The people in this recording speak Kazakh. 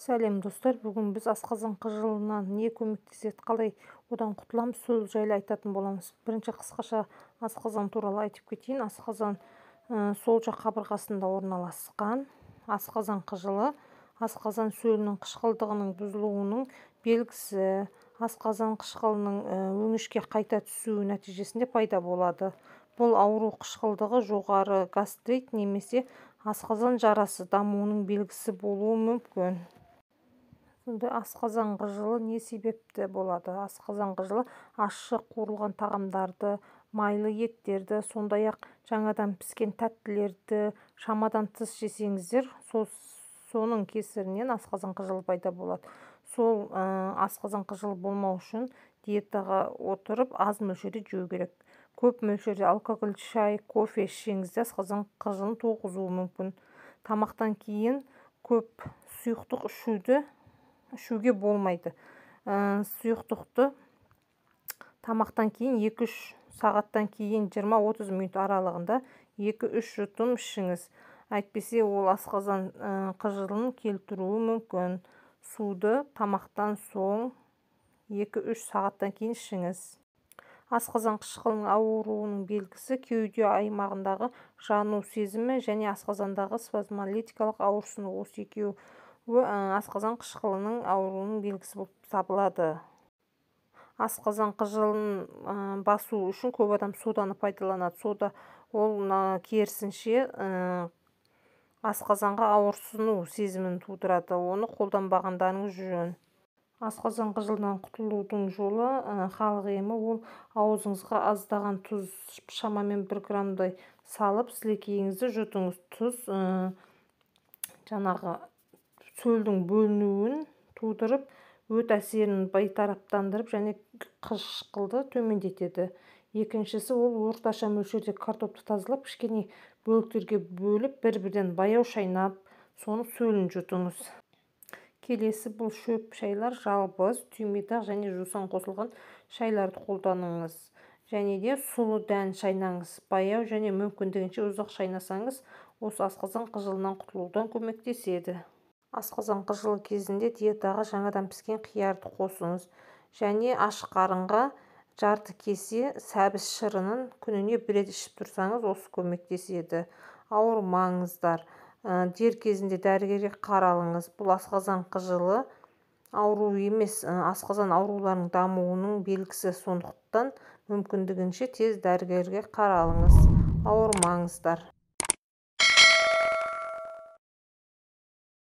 Сәлем достар, бүгін біз асқазан қыжылынан не көмектеседі, қалай одан құтыламыз, сол жайлы айтатын боламыз. Бірінші қысқаша асқазан туралы айтып кетейін. Асқазан сол жақ қабырғасында орналасқан. Асқазан қыжылы асқазан сөлінің қышқылдығының бұзылуының белгісі. Асқазан қышқылының өңешке қайта түсуі нәтижесінде пайда болады. Бұл ауру қышқылдығы жоғары гастрит немесе асқазан жарасы дамуының белгісі болуы мүмкін. Асқазан қыжылы не себепті болады? Асқазан қыжылы ащы қуырылған тағамдарды, майлы еттерді, сондай-ақ жаңадан піскен тәттілерді шамадан тыс жесеңіздер, соның кесірінен асқазан қыжылы пайда болады. Сол асқазан қыжылы болмау үшін диетаға отырып аз мөлшерде жеу керек. Көп мөлшерде алкоголь, шай, кофе ішсеңізде асқазан қыжылын туғызуы мүмкін. Тамақтан кейін көп сұйықтық ішуге болмайды. Сұйықтықты тамақтан кейін 2-3 сағаттан кейін 20-30 минут аралығында 2-3 жұтым ішіңіз. Әйтпесе ол асқазан қыжылын келтіруі мүмкін. Суды тамақтан соң 2-3 сағаттан кейін ішіңіз. Асқазан қышқылының ауруының белгісі кеуде аймағындағы жану сезімі және асқазандағы спазмолитикалық ауырсыну. Осы екеуі асқазан қышқылының ауруының белгісі болып табылады. Асқазан қыжылын басу үшін көп адам соданы пайдаланады. Сода ол керісінше асқазанға ауырсыну сезімін тудырады. Оны қолданбағандарыңыз жөн. Асқазан қыжылынан құтылудың жолы халық емі, ол аузыңызға аздаған тұз, шамамен 1 граммдай салып, сілекейіңізді жұтыңыз. Тұз жаңағы сөлдің бөлінуін тудырып, өт әсерін бейтараптандырып және қышқылды төмендетеді. Екіншісі, ол орташа мөлшерде картопты тазалап, кішкене бөліктерге бөліп, бір-бірден баяу шайнап, соның сөлін жұтыңыз. Келесі, бұл шөп шайлар, жалбыз, түйметақ және жусан қосылған шайларды қолданыңыз. Және де сұлы дән шайнаңыз. Баяу және мүмкіндігінше ұзақ шайнасаңыз, осы асқазан қыжылынан құтылудан көмектеседі. Асқазан қыжылы кезінде диетаға жаңадан піскен қиярды қосыңыз. Және аш қарынға жарты кесе сәбіз шырынын күніне 1 рет ішіп тұрсаңыз, осы көмектеседі. Ауырмаңыздар. Дер кезінде дәрігерге қаралыңыз. Бұл асқазан қыжылы ауру емес, асқазан ауруларының дамуының белгісі, сондықтан мүмкіндігінше тез дәрігерге қаралыңыз. Ауырмаңыздар.